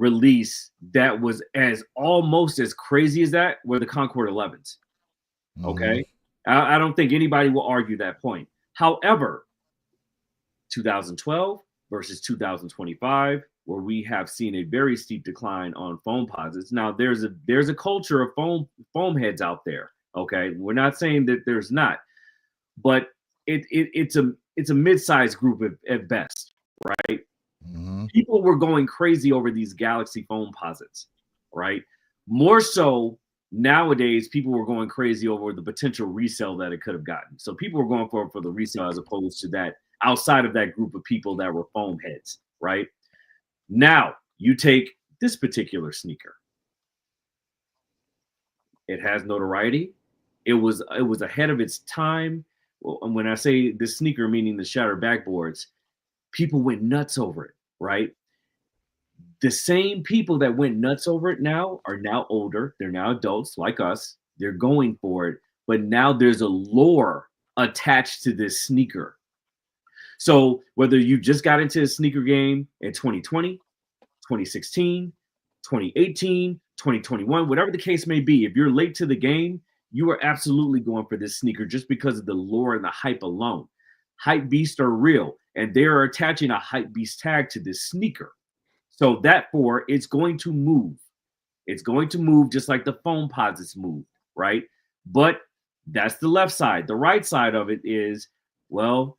release that was as almost as crazy as that were the Concord 11s. Okay. I don't think anybody will argue that point. However, 2012 versus 2025, where we have seen a very steep decline on foam posits. Now there's a culture of foam heads out there. Okay. We're not saying that there's not, but it's a mid-sized group at best, right? People were going crazy over these Galaxy foam posits, right? More so nowadays, people were going crazy over the potential resale that it could have gotten. So people were going for the resale as opposed to that outside of that group of people that were foam heads, right? Now you take this particular sneaker. It has notoriety. It was ahead of its time. Well, and when I say this sneaker, meaning the shattered backboards, people went nuts over it, right? The same people that went nuts over it now are now older. They're now adults like us. They're going for it. But now there's a lore attached to this sneaker. So whether you just got into a sneaker game in 2020, 2016, 2018, 2021, whatever the case may be, if you're late to the game, you are absolutely going for this sneaker just because of the lore and the hype alone. Hype beasts are real, and they are attaching a hype beast tag to this sneaker. So therefore, it's going to move. It's going to move just like the foam posits move, right? But that's the left side. The right side of it is, well,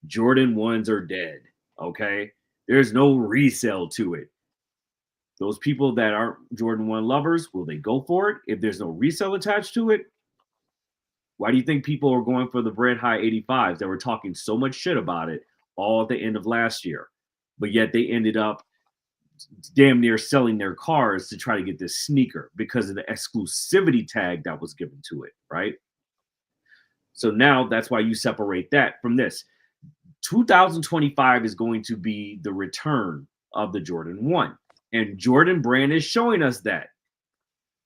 Jordan 1s are dead, okay? There's no resale to it. Those people that aren't Jordan 1 lovers, will they go for it if there's no resale attached to it? Why do you think people are going for the Bread High 85s that were talking so much shit about it all at the end of last year? But yet they ended up damn near selling their cars to try to get this sneaker because of the exclusivity tag that was given to it, right? So now that's why you separate that from this. 2025 is going to be the return of the Jordan 1. And Jordan Brand is showing us that.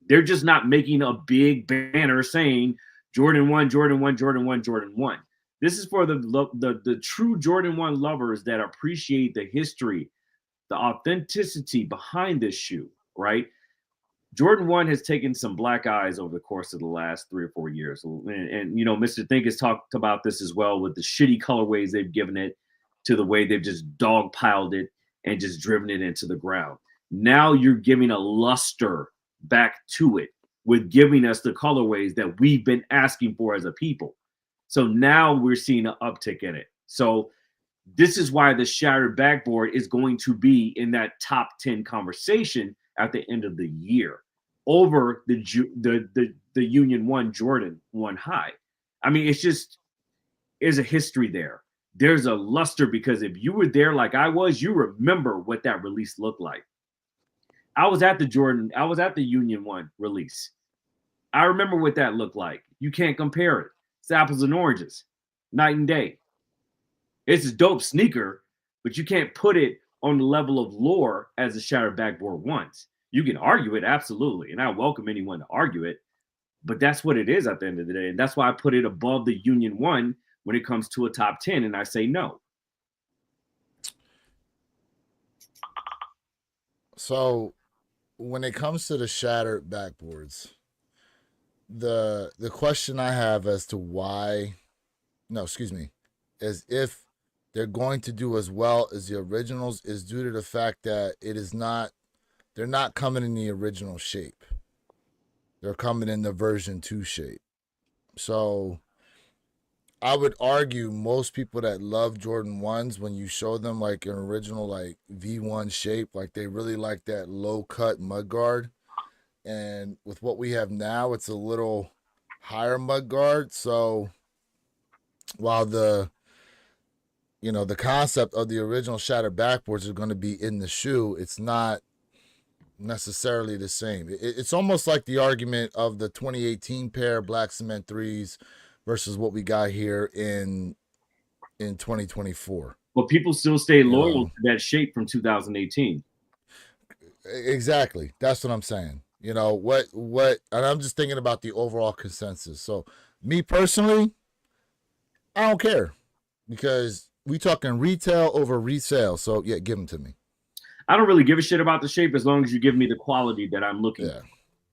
They're just not making a big banner saying Jordan 1, Jordan 1, Jordan 1, Jordan 1. This is for the true Jordan 1 lovers that appreciate the history, the authenticity behind this shoe, right? Jordan 1 has taken some black eyes over the course of the last 3 or 4 years. And you know, Mr. Think has talked about this as well with the shitty colorways they've given it to the way they've just dogpiled it and just driven it into the ground. Now you're giving a luster back to it with giving us the colorways that we've been asking for as a people. So now we're seeing an uptick in it. So this is why the shattered backboard is going to be in that top 10 conversation at the end of the year over the Union 1 Jordan 1 high. I mean, it's just, there's a history there. There's a luster because if you were there like I was, you remember what that release looked like. I was at the Union 1 release. I remember what that looked like. You can't compare it. It's apples and oranges, night and day. It's a dope sneaker, but you can't put it on the level of lore as the shattered backboard 1s. You can argue it, absolutely, and I welcome anyone to argue it, but that's what it is at the end of the day, and that's why I put it above the Union 1 when it comes to a top 10, and I say no. So when it comes to the shattered backboards, the question I have as to why, no, excuse me, is if they're going to do as well as the originals is due to the fact that they're not coming in the original shape. They're coming in the version 2 shape. So I would argue most people that love Jordan 1s, when you show them like an original like V1 shape, like they really like that low cut mudguard. And with what we have now, it's a little higher mudguard. So while the concept of the original shattered backboards are going to be in the shoe, it's not necessarily the same. It's almost like the argument of the 2018 pair Black Cement 3s versus what we got here in 2024. But people still stay loyal to that shape from 2018. Exactly. That's what I'm saying. You know, what and I'm just thinking about the overall consensus. So me personally, I don't care because we talking retail over resale. So yeah, give them to me. I don't really give a shit about the shape as long as you give me the quality that I'm looking Yeah.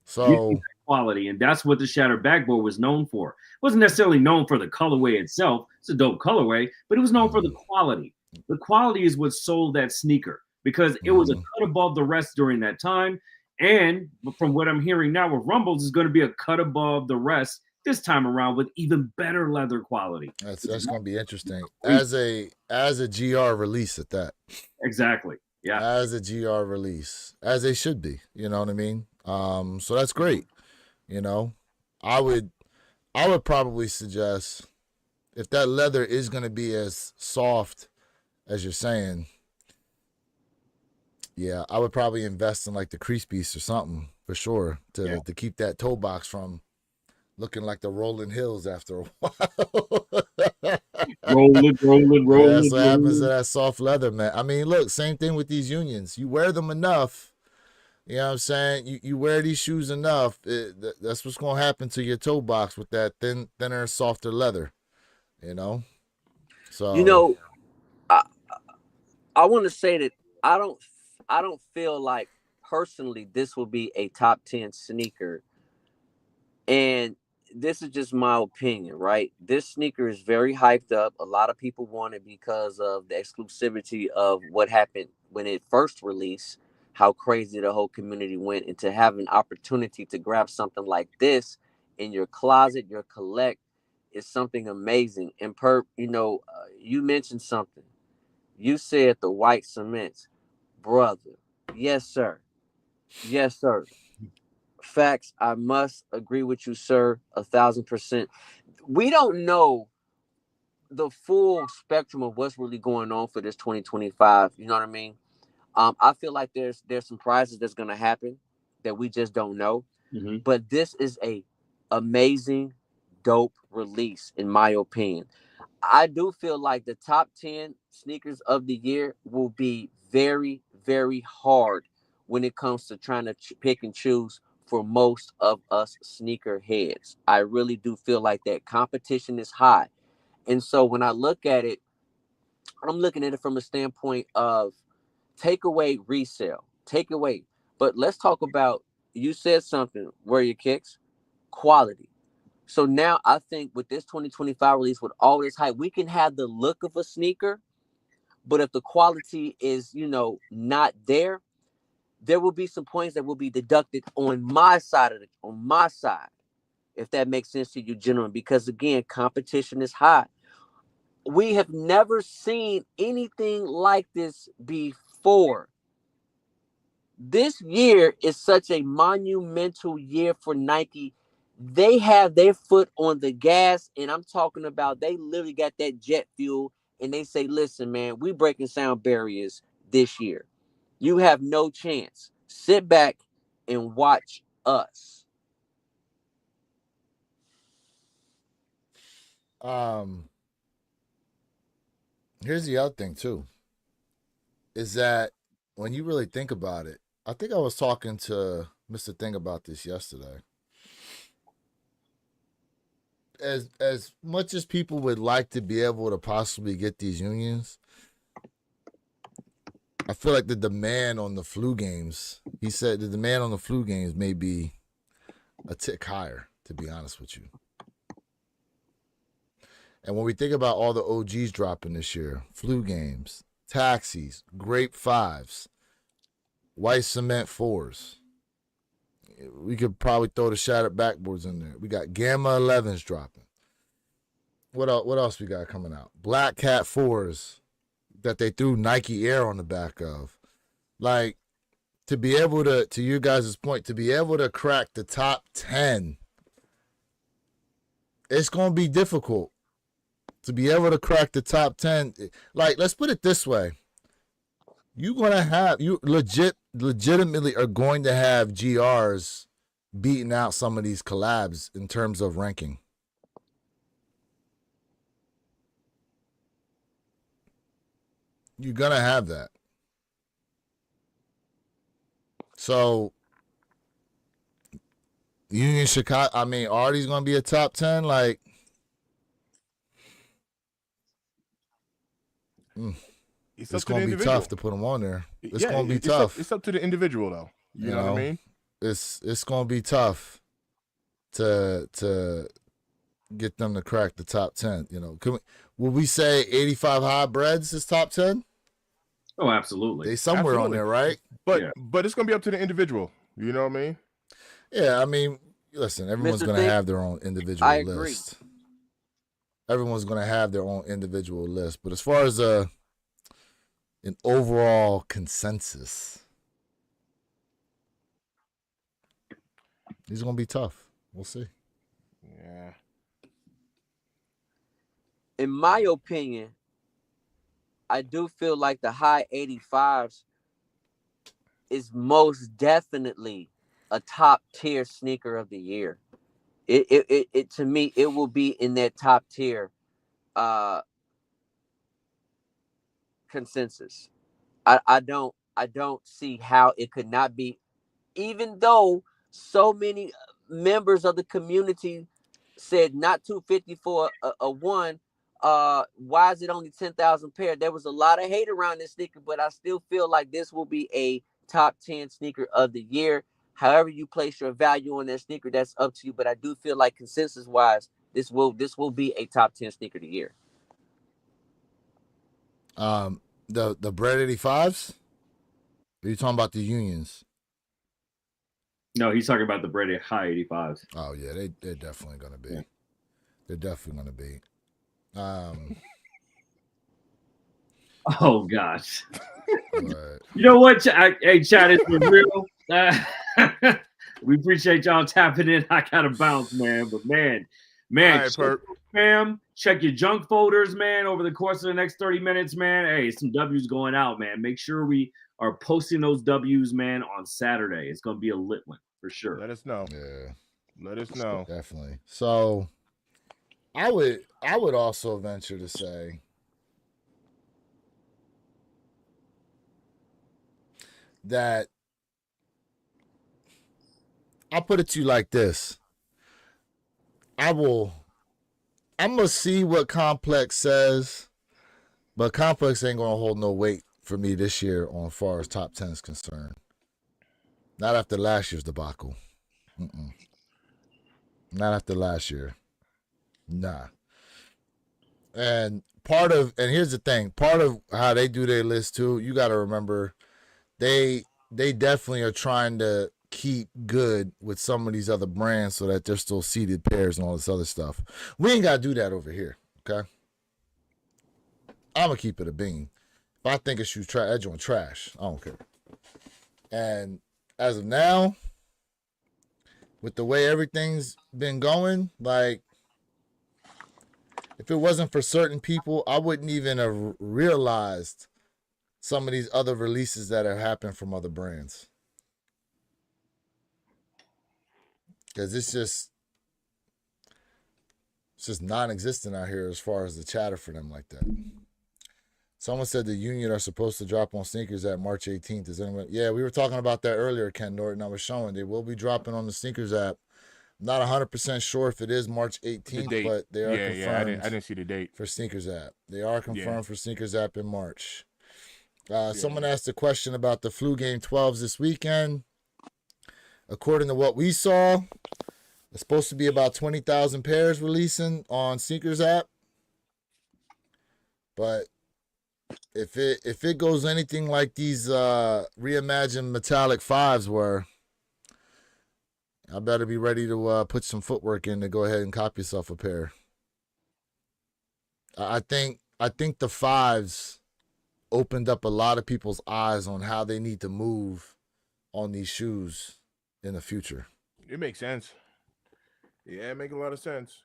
for. Give me So that quality, and that's what the shattered backboard was known for. It wasn't necessarily known for the colorway itself. It's a dope colorway, but it was known for the quality. The quality is what sold that sneaker because it was a mhm. cut above the rest during that time. And from what I'm hearing now with Rumbles, is going to be a cut above the rest this time around with even better leather quality. That's gonna be interesting Crazy. as a GR release at that. Exactly. Yeah. As a GR release, as they should be. You know what I mean? So that's great. You know, I would probably suggest if that leather is gonna be as soft as you're saying, yeah, I would probably invest in like the crease piece or something for sure Yeah. to keep that toe box from looking like the rolling hills after a while. Roll it, roll it, Yeah, roll that's it, what happens to roll it. that soft leather, man. I mean, look, same thing with these unions. You wear them enough, you know what I'm saying? You wear these shoes enough, that's what's going to happen to your toe box with that thinner, softer leather, you know? You So, know, I I want to say that I don't I don't feel like personally this will be a top 10 sneaker, and this is just my opinion, right? This sneaker is very hyped up. A lot of people want it because of the exclusivity of what happened when it first released, how crazy the whole community went, and to have an opportunity to grab something like this in your closet, your collect, is something amazing. And you mentioned something. You said the white cements, brother. Yes, sir. Yes, sir. Facts. I must agree with you, sir. 1,000%. We don't know the full spectrum of what's really going on for this 2025. You know what I mean? I feel like there's some prizes that's gonna happen that we just don't know. Mhm. But this is a amazing, dope release, in my opinion. I do feel like the top 10 sneakers of the year will be very, very hard when it comes to trying to pick and choose for most of us sneaker heads. I really do feel like that competition is high. And so when I look at it, I'm looking at it from a standpoint of take away resale, take away. But let's talk about, you said something, where your kicks, quality. So now I think with this 2025 release, with all this hype, we can have the look of a sneaker, but if the quality is, not there, there will be some points that will be deducted on my side on my side, if that makes sense to you, gentlemen. Because again, competition is high. We have never seen anything like this before. This year is such a monumental year for Nike. They have their foot on the gas, and I'm talking about they literally got that jet fuel, and they say, listen, man, we breaking sound barriers this year. You have no chance. Sit back and watch us. um, here's the other thing, too, is that when you really think about it, I think I was talking to Mr. Thing about this yesterday. As much as people would like to be able to possibly get these unions, I feel like the demand on the flu games, he said the demand on the flu games may be a tick higher, to be honest with you. And when we think about all the OGs dropping this year, flu games, taxis, grape fives, white cement fours, we could probably throw the shattered backboards in there. We got Gamma 11s dropping. What else we got coming out? Black Cat 4s that they threw Nike Air on the back of. Like, to be able to you guys' point, to be able to crack the top 10, it's going to be difficult. To be able to crack the top 10, like, let's put it this way. You legitimately are going to have GRs beating out some of these collabs in terms of ranking. You're going to have that. So, Union Chicago, I mean, Artie's going to be a top 10. Like, it's going to be tough to put them on there. It's going to be tough. It's up to the individual, though. You know what I mean? It's going to be tough to get them to crack the top 10. You know, will we say 85 High Breads is top 10? Oh, absolutely. They somewhere on there, right? But it's going to be up to the individual. You know what I mean? Yeah, I mean, listen, everyone's going to have their own individual list. Everyone's going to have their own individual list. But as far as an overall consensus, these are going to be tough. We'll see. Yeah. In my opinion, I do feel like the high 85s is most definitely a top tier sneaker of the year. It to me, it will be in that top tier consensus. I don't see how it could not be, even though so many members of the community said not 250 for a one. Why is it only 10,000 pair? There was a lot of hate around this sneaker, but I still feel like this will be a top 10 sneaker of the year. However you place your value on that sneaker, that's up to you. But I do feel like consensus wise, this will be a top 10 sneaker of the year. The Bread 85s? Are you talking about the Unions? No, he's talking about the Bread High 85s. Oh yeah, they're definitely gonna be. Yeah. They're definitely gonna be. Oh gosh. But, you know what? Hey, Chad, it's been real. We appreciate y'all tapping in. I gotta bounce, man. But man, fam, check your junk folders, man, over the course of the next 30 minutes, man. Hey, some W's going out, man. Make sure we are posting those W's, man, on Saturday. It's gonna be a lit one for sure. Let us know. Yeah. Let us know. Definitely. So I would also venture to say that I'll put it to you like this. I'm gonna see what Complex says, but Complex ain't gonna hold no weight for me this year on far as top 10 is concerned. Not after last year's debacle. Not after last year. Nah. And here's the thing, part of how they do their list too, you got to remember, they definitely are trying to keep good with some of these other brands so that they're still seeded pairs and all this other stuff. We ain't got to do that over here, okay? I'm going to keep it a bean. If I think it's that joint trash, I don't care. And as of now, with the way everything's been going, like, if it wasn't for certain people, I wouldn't even have realized some of these other releases that have happened from other brands. Because it's just non-existent out here as far as the chatter for them like that. Someone said the Union are supposed to drop on sneakers at March 18th. Is anyone? Yeah, we were talking about that earlier, Ken Norton. I was showing they will be dropping on the sneakers app. Not 100% sure if it is March 18th, but they are confirmed. I didn't see the date for sneakers app. They are confirmed for sneakers app in March. Someone asked a question about the Flu Game 12s this weekend. According to what we saw, it's supposed to be about 20,000 pairs releasing on sneakers app. But if it goes anything like these reimagined metallic 5s were, I better be ready to put some footwork in to go ahead and cop yourself a pair. I think the 5s opened up a lot of people's eyes on how they need to move on these shoes in the future. It makes sense. Yeah, it makes a lot of sense.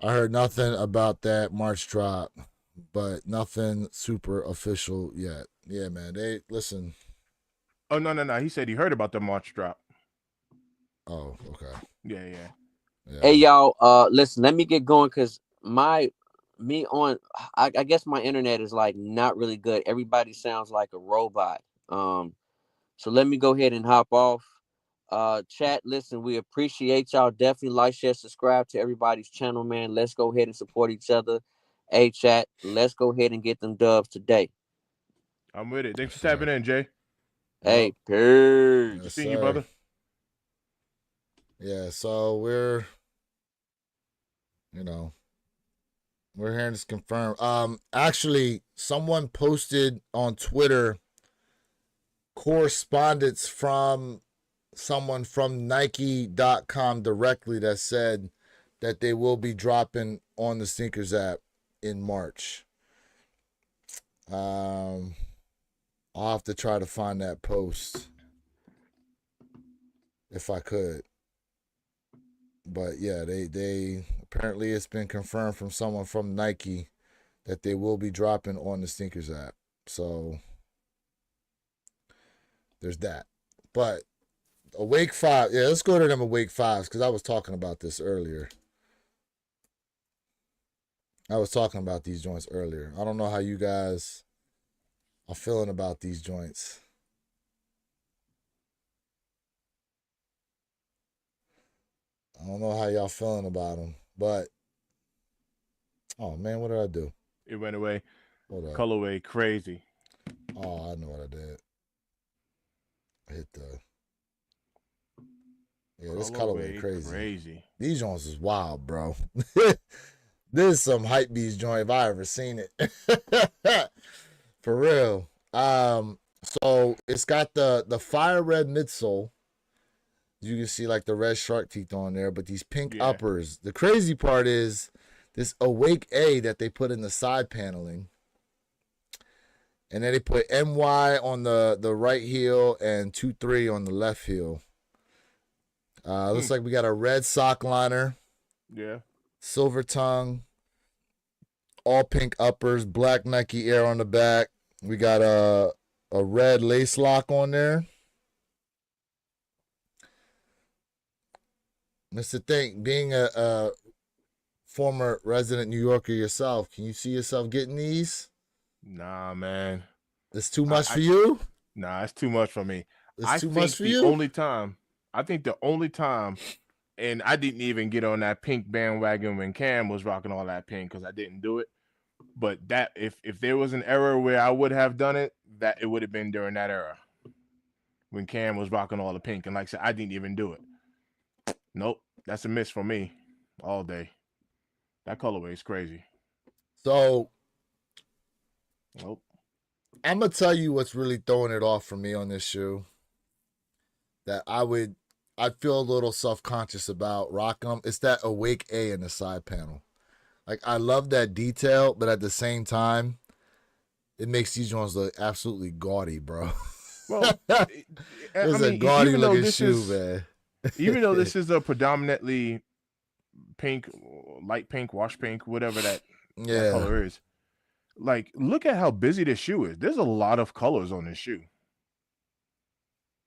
I heard nothing about that March drop, but nothing super official yet. Yeah, man. Listen. Oh, no. He said he heard about the March drop. Oh, okay. Yeah. Hey, y'all, listen, let me get going because I guess my internet is like not really good. Everybody sounds like a robot. So let me go ahead and hop off. Chat, listen, we appreciate y'all. Definitely like, share, subscribe to everybody's channel, man. Let's go ahead and support each other Hey, chat, let's go ahead and get them dubs today. I'm with it. Thanks for Sure. tapping in, Jay. Hey, Yep. peace. Yes, Seeing you, sir. brother. Yeah, so we're hearing this confirmed. Actually, someone posted on Twitter correspondence from someone from Nike.com directly that said that they will be dropping on the Sneakers app in March. I'll have to try to find that post if I could. But yeah, they apparently it's been confirmed from someone from Nike that they will be dropping on the Sneakers app. So there's that. But Awake 5, yeah, let's go to them Awake 5s because I was talking about this earlier. I was talking about these joints earlier. I don't know how you guys are feeling about these joints. I don't know how y'all feeling about them, but oh man, what did I do? It went away. Hold up. Colorway crazy. Oh, I know what I did. I hit the. Yeah, this colorway crazy. These joints is wild, bro. This is some hype beast joint if I ever seen it. For real. So it's got the fire red midsole. You can see like the red shark teeth on there, but these pink uppers. The crazy part is this Awake A that they put in the side paneling. And then they put MY on the right heel and 2-3 on the left heel. Looks like we got a red sock liner. Yeah. Silver tongue. All pink uppers. Black Nike Air on the back. We got a red lace lock on there. Mr. Think, being a former resident New Yorker yourself, can you see yourself getting these? Nah, man. It's too much for you? Nah, it's too much for me. It's too much for you? I think the only time, and I didn't even get on that pink bandwagon when Cam was rocking all that pink because I didn't do it. But that if there was an era where I would have done it, that it would have been during that era when Cam was rocking all the pink. And like I said, I didn't even do it. Nope, that's a miss for me all day. That colorway is crazy. So, nope. I'm going to tell you what's really throwing it off for me on this shoe. That I'd feel a little self-conscious about rocking them. It's that Awake A in the side panel. Like, I love that detail, but at the same time, it makes these ones look absolutely gaudy, bro. Well, it's a gaudy looking shoe, man. Even though this is a predominantly pink, light pink, wash pink, whatever that color is, like, look at how busy this shoe is. There's a lot of colors on this shoe.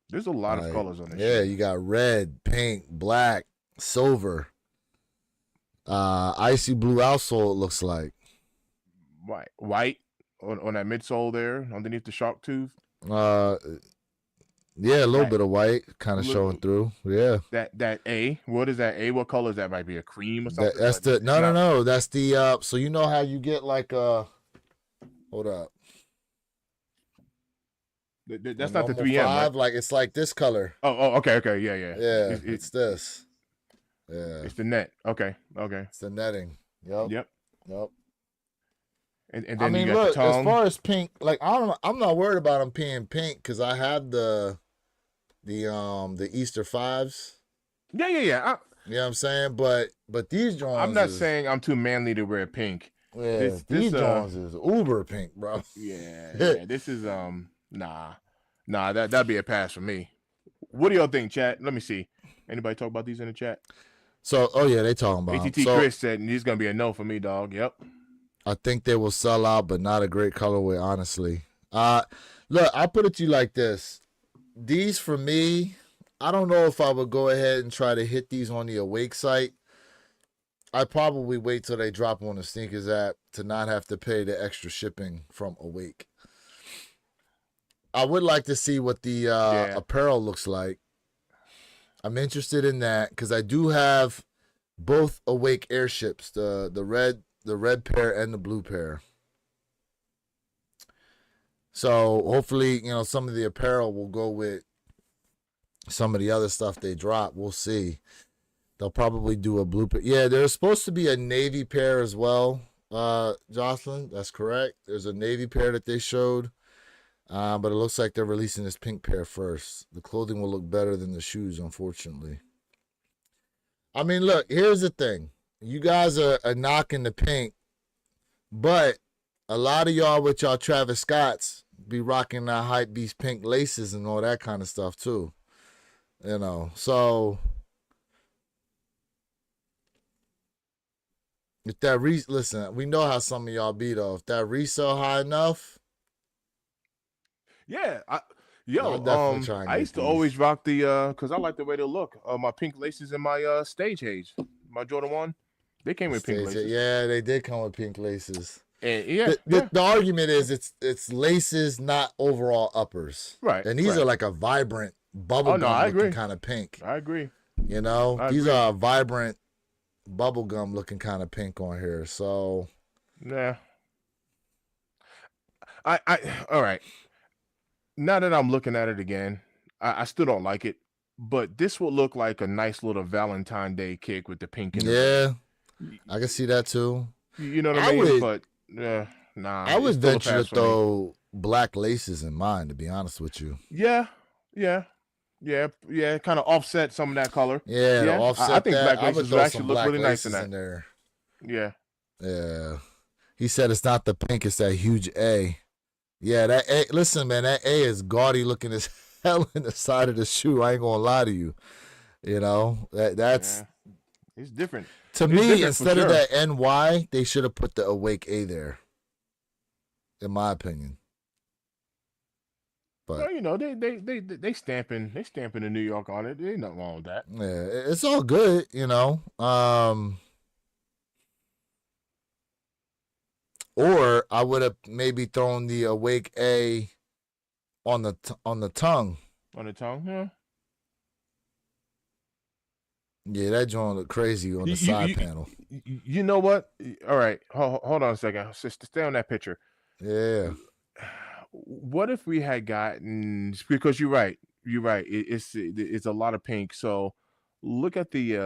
There's a lot of colors on this shoe. Yeah, you got red, pink, black, silver, icy blue outsole, it looks like. White on that midsole there, underneath the shark tooth. Yeah, a little bit of white kind of showing through. Yeah. That A. What is that A? What color is that? Might be a cream or something? That's the no. That's the so you know how you get like hold up. That's not the 3M, right? Like it's like this color. Oh, okay, yeah. Yeah, it's this. Yeah. It's the net. Okay. It's the netting. Yep. And then I mean, you got look, the tongue. as far as pink, like I'm not worried about them being pink because I have the Easter 5s. Yeah. You know what I'm saying? But these joints, I'm not saying I'm too manly to wear pink. Yeah, these joints is uber pink, bro. Yeah. This is nah. That'd be a pass for me. What do y'all think, chat? Let me see. Anybody talk about these in the chat? So, they talking about ATT Chris said he's gonna be a no for me, dog. Yep. I think they will sell out, but not a great colorway, honestly. Look, I'll put it to you like this. These, for me, I don't know if I would go ahead and try to hit these on the Awake site. I'd probably wait till they drop on the Sneakers app to not have to pay the extra shipping from Awake. I would like to see what the apparel looks like. I'm interested in that because I do have both Awake airships, the red the red pair and the blue pair. So hopefully, some of the apparel will go with some of the other stuff they drop. We'll see. They'll probably do a blue pair. Yeah, there's supposed to be a navy pair as well, Jocelyn. That's correct. There's a navy pair that they showed. But it looks like they're releasing this pink pair first. The clothing will look better than the shoes, unfortunately. I mean, look, here's the thing. You guys are knocking the pink, but a lot of y'all with y'all Travis Scotts be rocking that hype beast pink laces and all that kind of stuff too. So if that listen, we know how some of y'all be though. If that resale high enough, yeah, I used to these. always rock the because I like the way they look. My pink laces and my stage haze, my Jordan 1, they came with pink laces. Yeah, they did come with pink laces. And the argument is it's laces, not overall uppers. Right. And these are like a vibrant bubblegum looking kind of pink. I agree. These are a vibrant bubblegum looking kind of pink on here. So yeah. I all right. Now that I'm looking at it again, I still don't like it, but this will look like a nice little Valentine Day kick with the pink in it. Yeah, I can see that too. You know what I mean? But nah. I would venture to throw black laces in mine, to be honest with you. Yeah. Kind of offset some of that color. Yeah. Offset. I think that. black laces would actually look really nice in that. There. Yeah. Yeah. He said it's not the pink; it's that huge A. Yeah, that A. Listen, man, that A is gaudy looking as hell in the side of the shoe. I ain't gonna lie to you. That's it's different. To me, instead of that NY, they should have put the Awake A there. In my opinion. But well, they stamping the New York on it. There ain't nothing wrong with that. Yeah, it's all good, Or I would have maybe thrown the Awake A on the tongue. On the tongue, yeah. Yeah, that joint look crazy on the side panel. You know what? All right, hold on a second. Just stay on that picture. Yeah. What if we had gotten, because you're right. It's a lot of pink. So look at the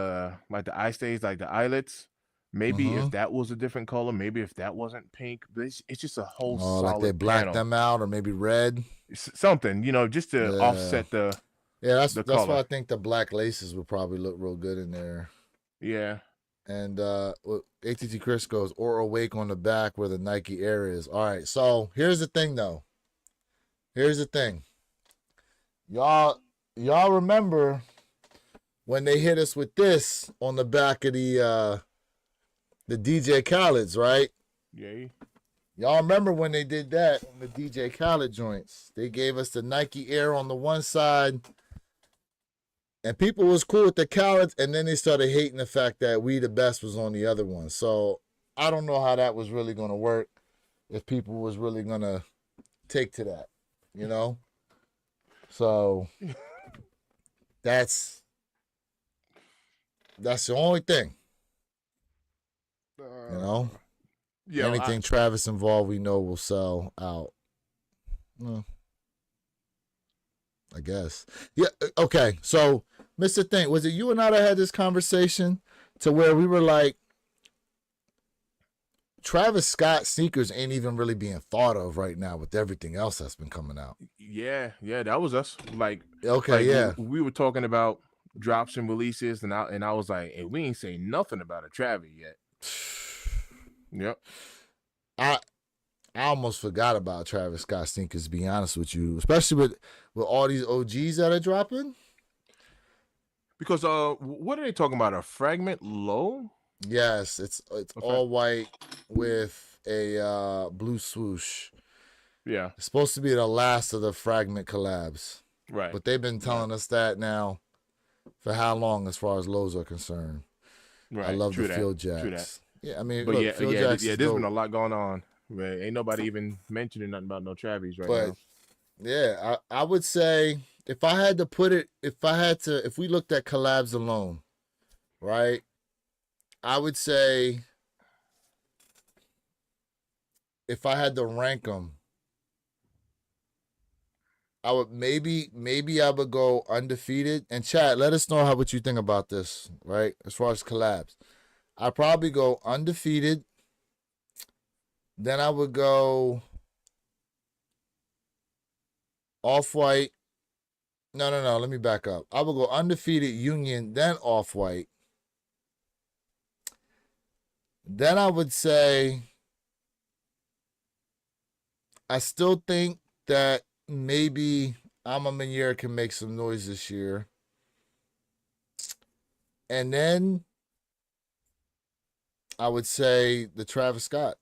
like the eye stays, like the eyelets. Maybe if that was a different color, maybe if that wasn't pink, but it's just a whole solid like they blacked them out, or maybe red, something, just to offset the. Yeah, that's why I think the black laces would probably look real good in there. Yeah. And ATT Chris goes, or Awake on the back where the Nike Air is. All right, so here's the thing though. Y'all remember when they hit us with this on the back of the DJ Khaled's, right? Yeah. Y'all remember when they did that on the DJ Khaled joints? They gave us the Nike Air on the one side, and people was cool with the Khaled's, and then they started hating the fact that We the Best was on the other one. So I don't know how that was really going to work, if people was really going to take to that, So that's the only thing. Yeah, anything Travis involved, we know will sell out. I guess. Yeah. Okay. So, Mr. Thing, was it you and I that had this conversation to where we were like, Travis Scott sneakers ain't even really being thought of right now with everything else that's been coming out? Yeah, that was us. We were talking about drops and releases, and I was like, hey, we ain't saying nothing about a Travis yet. Yep. I almost forgot about Travis Scott sneakers, to be honest with you, especially with all these OGs that are dropping. Because what are they talking about? A Fragment low? Yes, it's all white with a blue swoosh. Yeah. It's supposed to be the last of the Fragment collabs. Right. But they've been telling us that now for how long as far as lows are concerned. Right. I love True the that. Field Jacks. True that. Yeah, I mean, but look, there's been a lot going on. Man, ain't nobody even mentioning nothing about no Travis right now. Yeah, I would say if I had to put it, if we looked at collabs alone, right, I would say if I had to rank them, I would maybe I would go undefeated. And chat, let us know what you think about this, right? As far as collabs. I'd probably go undefeated. Then I would go Off-White. No. Let me back up. I would go undefeated Union, then Off-White. Then I would say I still think that maybe Ama Manier can make some noise this year. And then I would say the Travis Scott.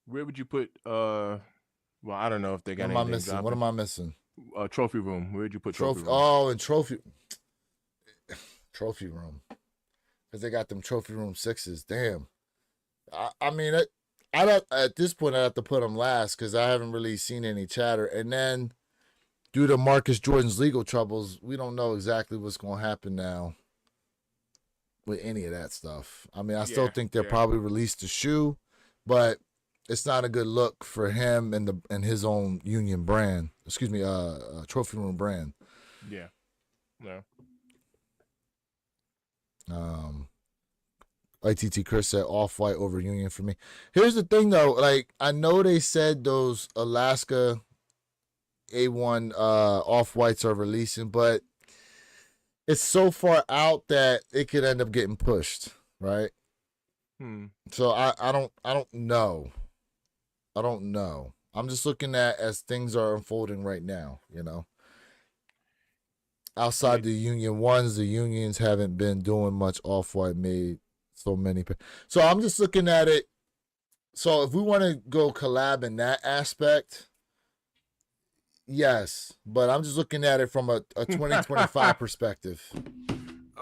Where would you put well, I don't know if they got What am I anything missing? dropping. What am I missing? Trophy room. Where'd you put Trophy. room? Oh, and trophy room. Because they got them trophy room 6s. Damn. I mean, I don't. At this point, I have to put them last because I haven't really seen any chatter. And then, due to Marcus Jordan's legal troubles, we don't know exactly what's going to happen now with any of that stuff. I mean, I still think they'll probably release the shoe, but it's not a good look for him and his own Union brand. Excuse me, trophy room brand. Yeah. No. ITT Chris said Off-White over Union for me. Here's the thing though, like I know they said those Alaska A1 Off-Whites are releasing, but it's so far out that it could end up getting pushed, right? So I don't know. I don't know. I'm just looking at as things are unfolding right now, you know. Outside the Union ones, the Unions haven't been doing much. Off-White made so many. So I'm just looking at it. So if we want to go collab in that aspect, yes. But I'm just looking at it from a 2025 perspective.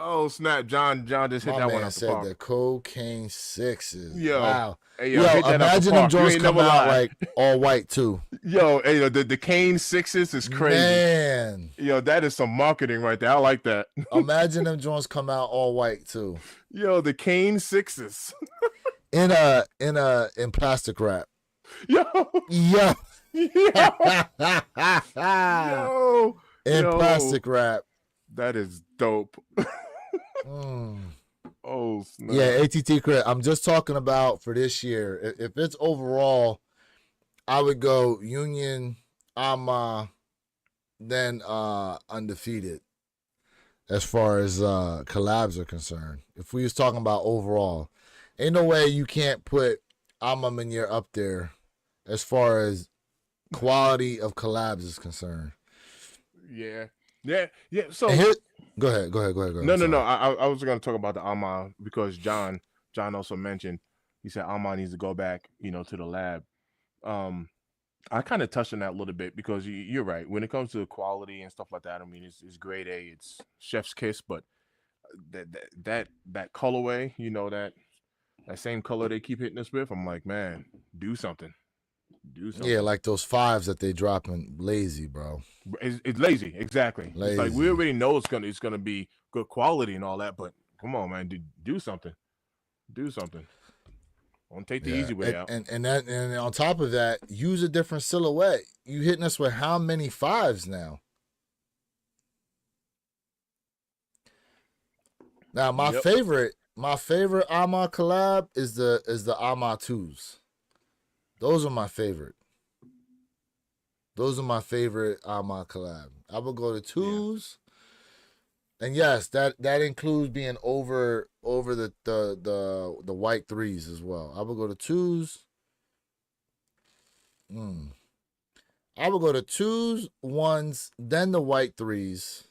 Oh snap! John just hit that one out the park. The cocaine 6s. Yo, wow. Hey, yo imagine them Jones come out like all white too. Yo, hey, the Kane 6s is crazy. Man. Yo, that is some marketing right there. I like that. Imagine them Jones come out all white too. Yo, the Kane 6s. in plastic wrap. Yo. Yo. Yo. In plastic wrap. That is dope. Mm. Oh, snap. Yeah, ATT credit. I'm just talking about for this year. If it's overall, I would go Union, Ama, then undefeated. As far as collabs are concerned, if we was talking about overall, ain't no way you can't put Ama Manier up there as far as quality of collabs is concerned. Yeah. So Go ahead. No. I was going to talk about the Ama because John also mentioned, he said Ama needs to go back, to the lab. I kind of touched on that a little bit because you're right. When it comes to quality and stuff like that, I mean, it's grade A, it's chef's kiss, but that colorway, that same color they keep hitting us with, I'm like, man, do something. Yeah, like those 5s that they dropping lazy, bro. It's lazy, exactly. Lazy. It's like we already know it's gonna be good quality and all that, but come on, man, do something. Don't take the easy way out. And on top of that, use a different silhouette. You hitting us with how many 5s now? Now my favorite Ama collab is the Ama 2s. Those are my favorite. Those are my favorite Ama collab. I would go to 2s. Yeah. And yes, that includes being over the white 3s as well. I would go to 2s. I would go to 2s, 1s, then the white 3s.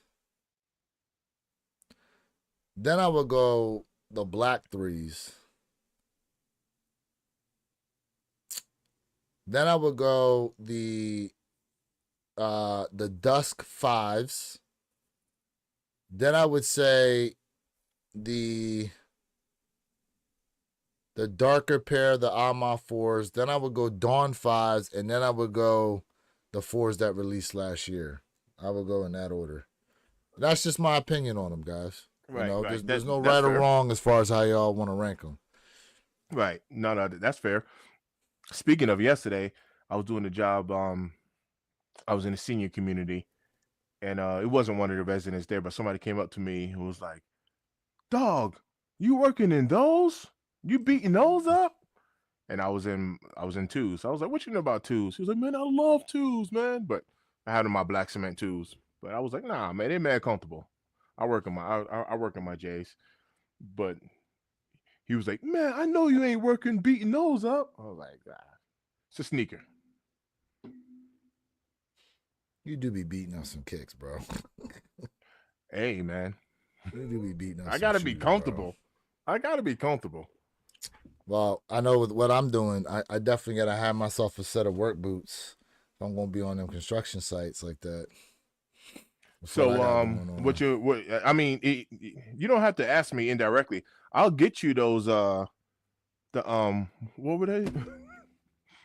Then I would go the black 3s. Then I would go the dusk 5s. Then I would say the darker pair, the Ama 4s. Then I would go Dawn 5s, and then I would go the 4s that released last year. I would go in that order. That's just my opinion on them, guys. Right, right. There's no right or wrong as far as how y'all want to rank them. Right. No, that's fair. Speaking of yesterday, I was doing a job. I was in the senior community, and it wasn't one of the residents there, but somebody came up to me and was like, "Dog, you working in those? You beating those up?" And I was in twos. I was like, "What you know about twos?" He was like, "Man, I love twos, man." But I had on my black cement twos. But I was like, "Nah, man, they mad comfortable. I work in my J's." But he was like, "Man, I know you ain't working beating those up." I was like, it's a sneaker. You do be beating up some kicks, bro. Hey, man, You do be beating up I some gotta be shoes, bro. comfortable. I gotta be comfortable. Well, I know with what I'm doing, I definitely gotta have myself a set of work boots if I'm gonna be on them construction sites like that. That's what I So, got going on. what I mean, you don't have to ask me indirectly. I'll get you those. What were they?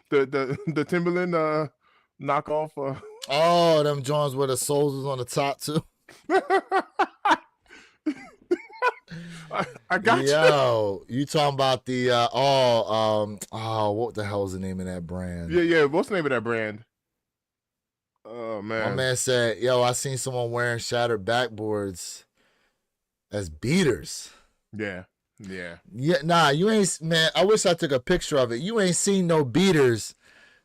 the Timberland knockoff. Oh, them joints where the soles is on the top too. I got you. Yo, you talking about the what the hell's the name of that brand? Yeah. What's the name of that brand? Oh My man. man said, yo, I seen someone wearing shattered backboards as beaters. Yeah. Yeah, nah, you ain't, man. I wish I took a picture of it. You ain't seen no beaters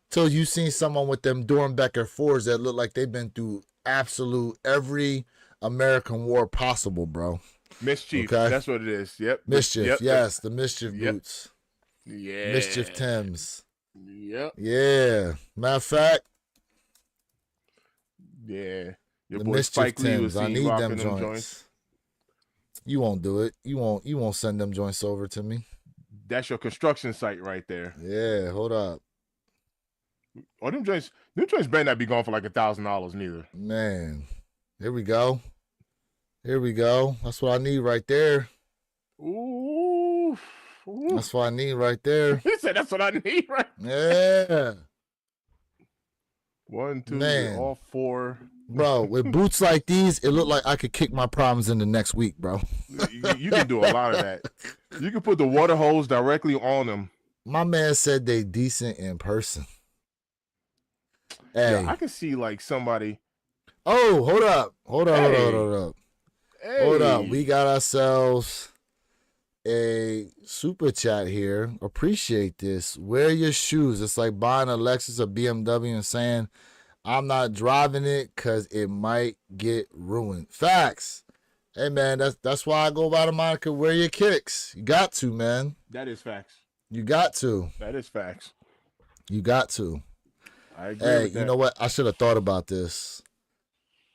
till you seen someone with them Dornbecker 4s that look like they've been through absolute every American war possible, bro. Mischief. Okay. That's what it is. Yep. Mischief, Yep. yes, the Mischief Yep. boots. Yeah. Mischief Tims. Yep. Yeah. Matter of fact, Yeah. Your the boy Mischief Spike Lee was Tims. I seen need rocking them them joints. You won't do it. You won't send them joints over to me. That's your construction site right there. Yeah, hold up. Oh, them joints better not be going for like $1,000 neither. Man. Here we go. That's what I need right there. Ooh. That's what I need right there. He said that's what I need, right? Yeah. 1, 2, Man. all 4. Bro, with boots like these, it looked like I could kick my problems in the next week, bro. You can do a lot of that. You can put the water hose directly on them. My man said they decent in person. Hey. Yeah, I can see like somebody. Oh, hold up. Hold up. Hey. Hold up. We got ourselves a super chat here. Appreciate this. Wear your shoes. It's like buying a Lexus or BMW and saying, I'm not driving it because it might get ruined. Facts. Hey, man, that's why I go by the moniker, wear your kicks. You got to, man. That is facts. You got to. That is facts. You got to. I agree Hey, with that. you know what? I should have thought about this.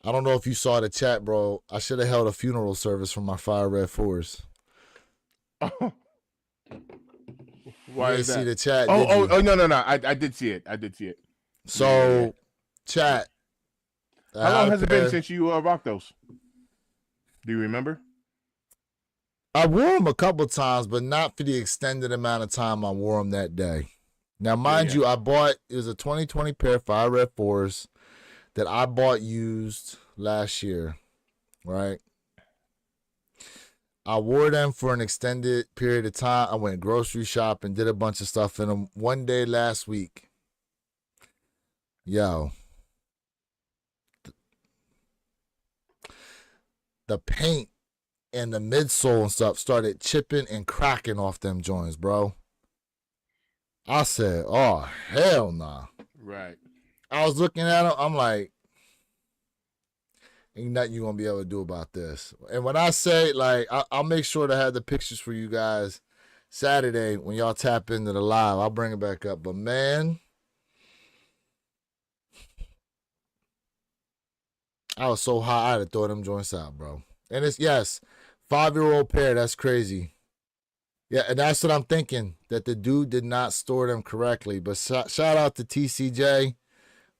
I don't know if you saw the chat, bro. I should have held a funeral service for my Fire Red 4s. Why you is didn't that? see the chat, Oh, did you? no. I did see it. So, chat. How long has it been since you rocked those? Do you remember? I wore them a couple times, but not for the extended amount of time I wore them that day. Now, mind you, it was a 2020 pair of Fire Red 4s that I bought used last year, right? I wore them for an extended period of time. I went grocery shopping, did a bunch of stuff in them. One day last week, yo, the paint and the midsole and stuff started chipping and cracking off them joints, bro. I said, oh, hell nah. Right. I was looking at them. I'm like, ain't nothing you're going to be able to do about this. And when I say, like, I'll make sure to have the pictures for you guys Saturday when y'all tap into the live. I'll bring it back up. But, man, I was so high, I had to throw them joints out, bro. And it's, yes, 5-year-old pair. That's crazy. Yeah, and that's what I'm thinking, that the dude did not store them correctly. But shout out to TCJ.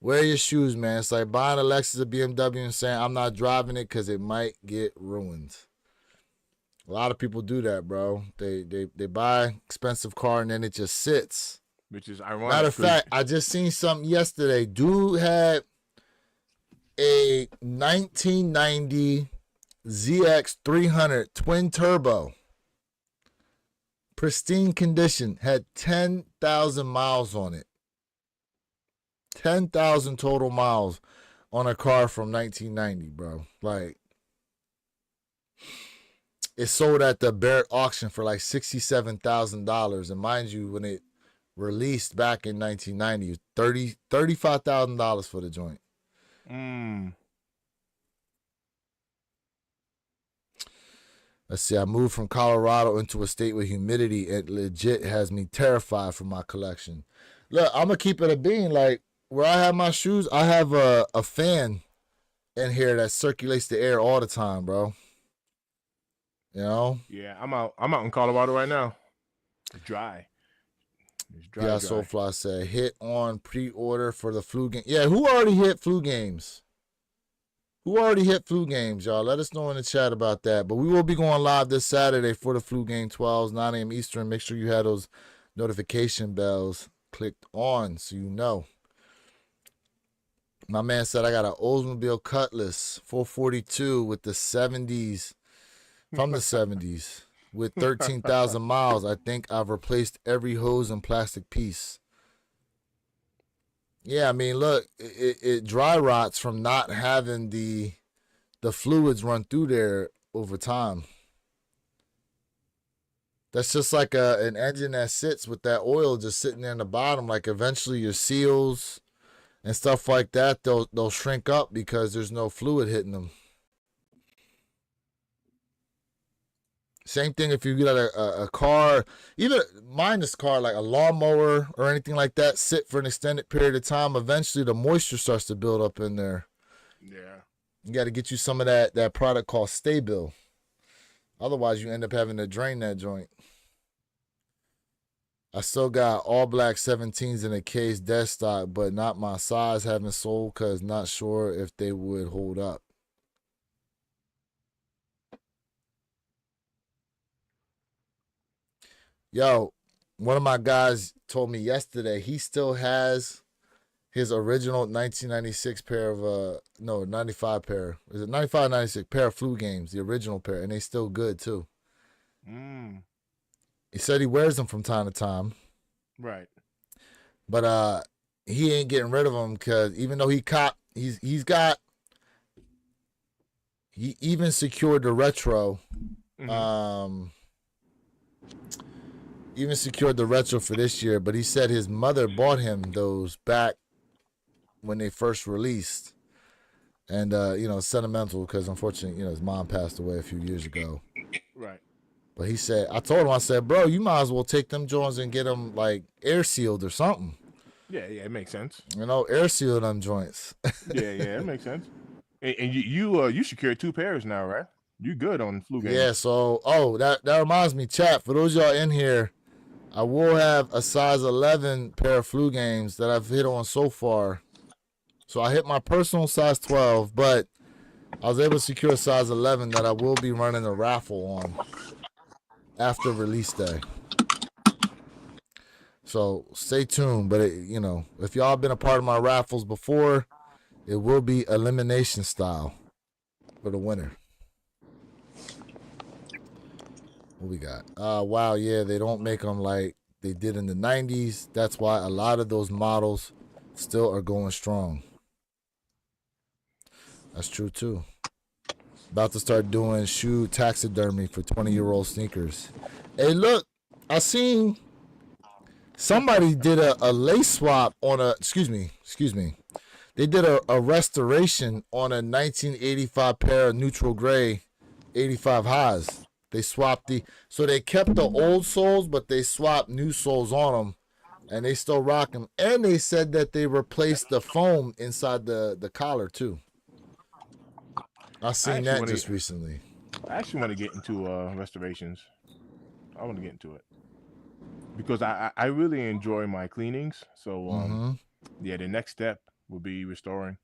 Wear your shoes, man. It's like buying a Lexus or BMW and saying, I'm not driving it because it might get ruined. A lot of people do that, bro. They buy expensive car and then it just sits. Which is ironic. Matter of fact, I just seen something yesterday. Dude had a 1990 ZX 300 twin turbo. pristine condition, had 10,000 miles on it. 10,000 total miles on a car from 1990, bro. Like, it sold at the Barrett auction for like $67,000. And mind you, when it released back in 1990, $35,000 for the joint. Let's see. I moved from Colorado into a state with humidity. It legit has me terrified for my collection. Look, I'm gonna keep it a bean. Like, where I have my shoes, I have a fan in here that circulates the air all the time, bro. You know? Yeah, I'm out in Colorado right now. It's dry. It's dry. Yeah, Soulfly said hit on pre-order for the flu game. Yeah, who already hit flu games? Who already hit flu games, y'all? Let us know in the chat about that. But we will be going live this Saturday for the flu game, 12s, 9 a.m. Eastern. Make sure you have those notification bells clicked on so you know. My man said I got an Oldsmobile Cutlass 442 with the 70s, from the 70s, with 13,000 miles. I think I've replaced every hose and plastic piece. Yeah, I mean, look, it dry rots from not having the fluids run through there over time. That's just like an engine that sits with that oil just sitting there in the bottom. Like, eventually your seals and stuff like that, they'll shrink up because there's no fluid hitting them. Same thing if you get a car, either mind this car, like a lawnmower or anything like that, sit for an extended period of time. Eventually, the moisture starts to build up in there. Yeah. You got to get you some of that product called Stabil. Otherwise, you end up having to drain that joint. I still got all black 17s in a case dead stock, but not my size. Haven't sold because not sure if they would hold up. Yo, one of my guys told me yesterday he still has his original 1996 pair of 95 pair. Is it 95, 96 pair of flu games, the original pair, and they still good too. He said he wears them from time to time. Right. But he ain't getting rid of them because even though he even secured the retro. Even secured the retro for this year, but he said his mother bought him those back when they first released. And, sentimental because unfortunately, his mom passed away a few years ago. Right. But he said, I told him, I said, bro, you might as well take them joints and get them like air sealed or something. Yeah, it makes sense. Air sealed them joints. yeah, it makes sense. And you secured 2 pairs now, right? You good on flu games. Yeah, so, that reminds me, chat, for those y'all in here, I will have a size 11 pair of flu games that I've hit on so far. So I hit my personal size 12, but I was able to secure a size 11 that I will be running a raffle on after release day. So stay tuned. But, if y'all been a part of my raffles before, it will be elimination style for the winner. What we got? Wow, yeah, they don't make them like they did in the 90s. That's why a lot of those models still are going strong. That's true, too. About to start doing shoe taxidermy for 20-year-old sneakers. Hey, look, I seen somebody did a lace swap on excuse me. They did a restoration on a 1985 pair of neutral gray 85 highs. They swapped so they kept the old soles, but they swapped new soles on them, and they still rock them. And they said that they replaced the foam inside the collar too. I seen that just recently. I actually want to get into restorations. I want to get into it because I really enjoy my cleanings. So yeah, the next step will be restoring.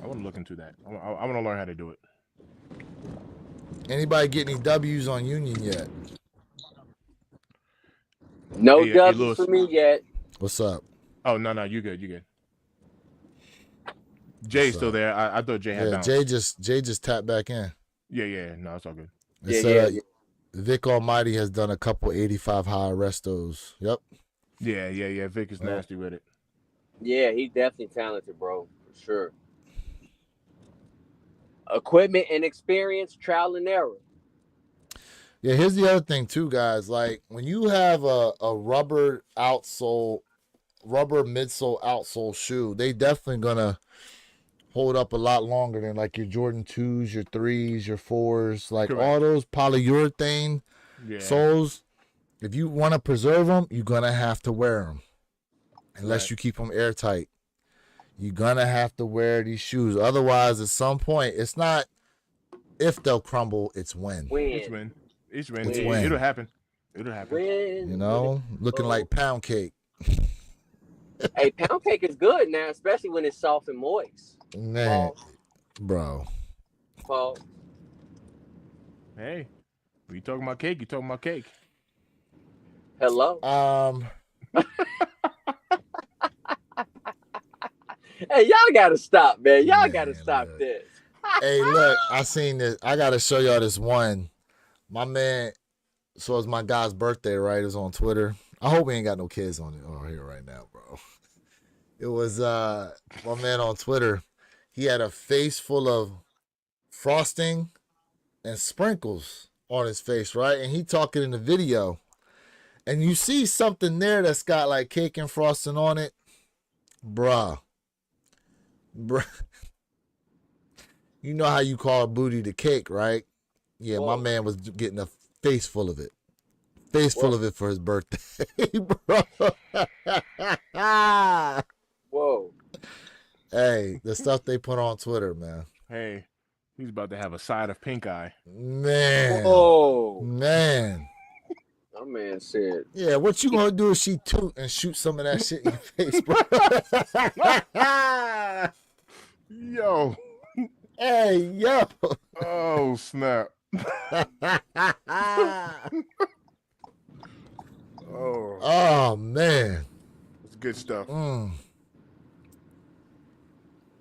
I want to look into that. I want to learn how to do it. Anybody get any W's on Union yet? No W's for me yet. What's up? Oh, no, you good. Jay's still there. I thought Jay had bounced. Jay just tapped back in. Yeah. No, it's all good. It Vic Almighty has done a couple 85 high restos. Yep. Yeah. Vic is nasty with it. Yeah, he's definitely talented, bro, for sure. Equipment and experience, trial and error. Yeah, here's the other thing too, guys. Like when you have a rubber midsole outsole shoe, they definitely gonna hold up a lot longer than like your Jordan 2s, your 3s, your 4s, like Correct. all those polyurethane soles. If you want to preserve them, you're gonna have to wear them, unless you keep them airtight. You're gonna have to wear these shoes. Otherwise, at some point, it's not if they'll crumble, it's when. It's when. It's when. when. It'll happen. It'll happen. You know, looking like pound cake. Hey, pound cake is good now, especially when it's soft and moist. Man, bro. Paul. Hey, when you talking about cake, you talking about cake. Hello. Hey, y'all gotta stop, man. Y'all gotta stop this. Hey, look, I seen this. I gotta show y'all this one. My man, so it's my guy's birthday, right? It was on Twitter. I hope we ain't got no kids on here right now, bro. It was my man on Twitter. He had a face full of frosting and sprinkles on his face, right? And he talking in the video. And you see something there that's got like cake and frosting on it. Bruh. You know how you call booty the cake, right? Yeah, my man was getting a face full of it. Face full of it for his birthday, bro. Whoa. Hey, the stuff they put on Twitter, man. Hey, he's about to have a side of pink eye. Man. Whoa. Man. My man said. Yeah, what you gonna do if she toot and shoot some of that shit in your face, bro? Yo. Hey, yo. Oh, snap. Oh, man. It's good stuff.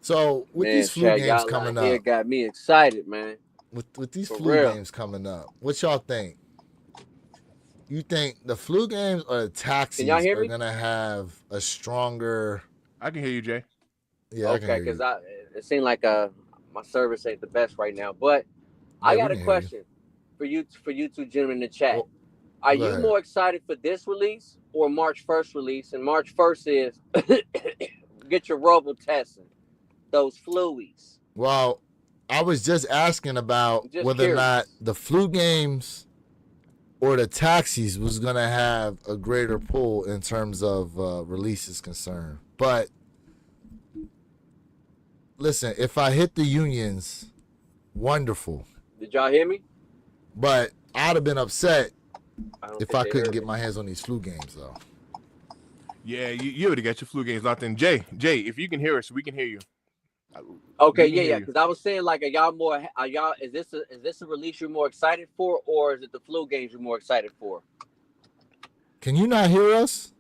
So, with these flu games coming up. It got me excited, man. With these flu games coming up, what y'all think? You think the flu games or the taxis are going to have a stronger... I can hear you, Jay. Yeah, okay, because it seemed like my service ain't the best right now. But yeah, I got a question for you two gentlemen in the chat. Well, are you more excited for this release or March 1st release? And March 1st is get your Robo testing, those fluies. Well, I was just asking about whether or not the flu games or the taxis was going to have a greater pull in terms of release is concerned. But listen, if I hit the unions, wonderful. Did y'all hear me? But I'd have been upset if I couldn't get my hands on these flu games, though. Yeah, you already got your flu games locked in. Jay, if you can hear us, we can hear you. Okay, yeah. Because I was saying, like, is this a release you're more excited for, or is it the flu games you're more excited for? Can you not hear us?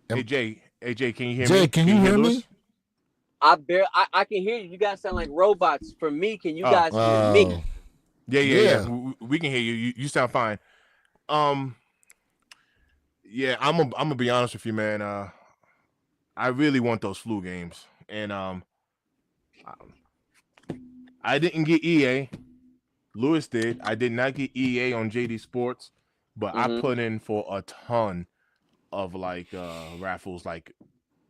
Hey Jay, can you hear me? Jay, can you hear me? I can hear you. You guys sound like robots. For me, can you guys hear me? Yeah. We can hear you. You sound fine. Yeah, I'm gonna be honest with you, man. I really want those flu games, and I didn't get EA. Lewis did. I did not get EA on JD Sports, but I put in for a ton of like raffles, like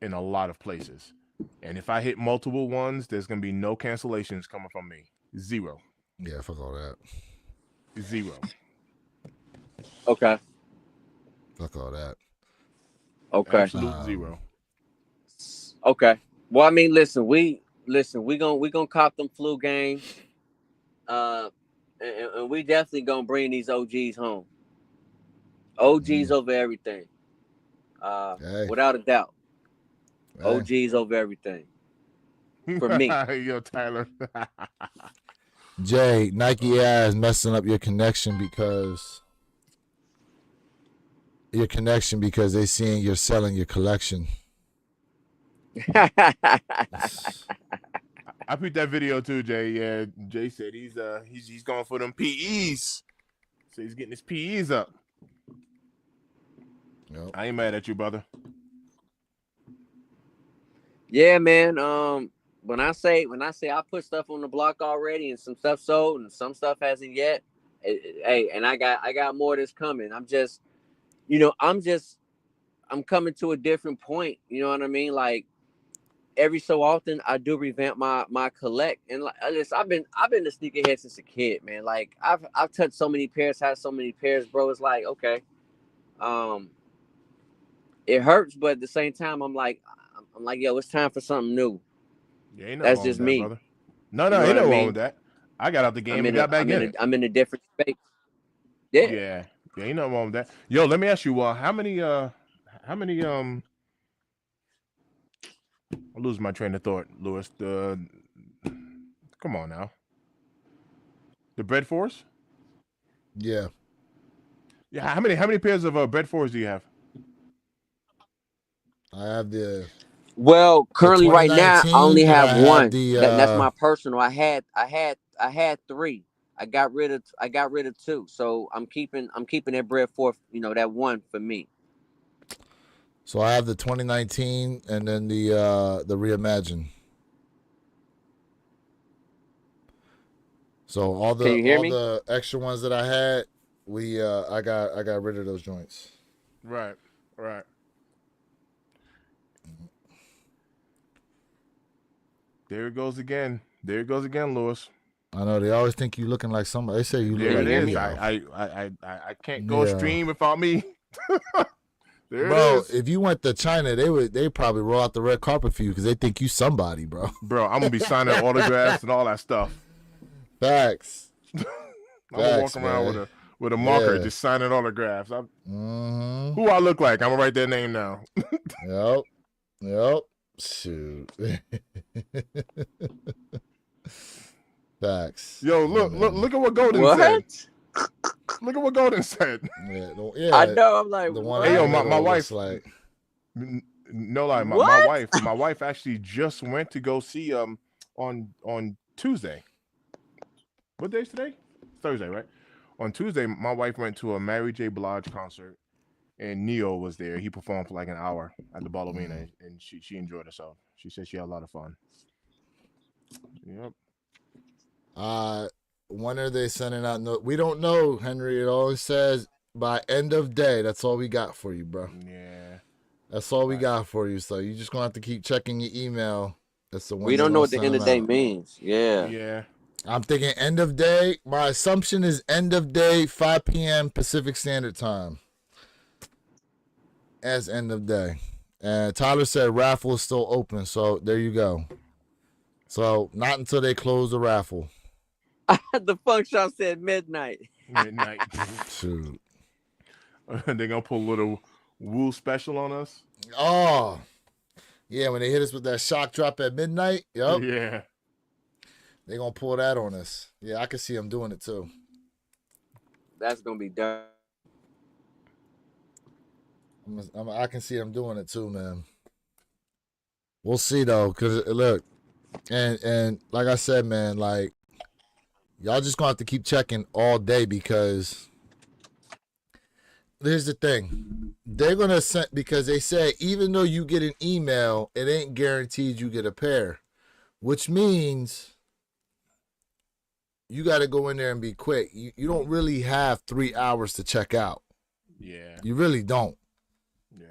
in a lot of places. And if I hit multiple ones, there's gonna be no cancellations coming from me. Zero. Yeah, fuck all that. Zero. Okay. Fuck all that. Okay. Absolute zero. Okay. Well, I mean, listen, we gonna cop them flu games. And we definitely gonna bring these OGs home. OGs over everything. Without a doubt. OGs over everything. For me. Yo, Tyler. Jay, Nike AI is messing up your connection because they seeing you're selling your collection. I peeped that video too, Jay. Yeah, Jay said he's going for them PEs. So he's getting his PEs up. Yep. I ain't mad at you, brother. Yeah, man. When I say I put stuff on the block already, and some stuff sold, and some stuff hasn't yet. Hey, and I got more that's coming. I'm just, I'm coming to a different point. You know what I mean? Like every so often, I do revamp my collect, and like listen, I've been a sneakerhead since a kid, man. Like I've touched so many pairs, had so many pairs, bro. It's like okay, it hurts, but at the same time, I'm like, yo, it's time for something new. Yeah, ain't nothing That's wrong just with that, me. brother. No, You know ain't what I nothing wrong mean? with that. I got out the game and got back in it. I'm in a different space. Yeah. Yeah, ain't nothing wrong with that. Yo, let me ask you, how many I lose my train of thought, Lewis. Come on now. The Bread Force? Yeah. Yeah, how many pairs of Bread Force do you have? I have the. Well, currently right now I 2019, only and have I have one. the, That's my personal. I had 3. I got rid of 2. So I'm keeping that Bread Force, that one for me. So I have the 2019 and then the Reimagine. So all Can you hear me? the extra ones that I had, I got rid of those joints. Right. There it goes again, Lewis. I know they always think you looking like somebody. They say you There look it like is. Leo. I can't go stream without me. There bro, it is. if you went to China, they probably roll out the red carpet for you because they think you somebody, bro. Bro, I'm gonna be signing autographs and all that stuff. Facts. I'm gonna walk around with a marker, just signing autographs. Who I look like? I'm gonna write their name now. Yep. Shoot. Facts. Yo, look at what Golden said. Look at what Golden said. Yeah, I know. I'm like, the one. Hey, yo, my wife. Like, no lie, my wife actually just went to go see on Tuesday. What day is today? Thursday, right? On Tuesday, my wife went to a Mary J. Blige concert, and Neo was there. He performed for like an hour at the Ballowina, and she enjoyed herself. She said she had a lot of fun. Yep. when are they sending out? No, we don't know, Henry. It always says by end of day. That's all we got for you, bro. Yeah. That's all we got for you. So you just gonna have to keep checking your email. We don't know what the end of day means. Yeah. Yeah. I'm thinking end of day. My assumption is end of day, 5 p.m. Pacific Standard Time. As end of day. And Tyler said raffle is still open. So there you go. So not until they close the raffle. The funk shop said midnight. Shoot. They're gonna pull a little Woo special on us. Oh. Yeah, when they hit us with that shock drop at midnight. Yep. Yeah. They're going to pull that on us. Yeah, I can see them doing it too. That's going to be done. I can see them doing it too, man. We'll see though, because look, and like I said, man, like y'all just going to have to keep checking all day because here's the thing. They're going to send, because they say even though you get an email, it ain't guaranteed you get a pair, which means you got to go in there and be quick. You don't really have 3 hours to check out. Yeah. You really don't. Yeah.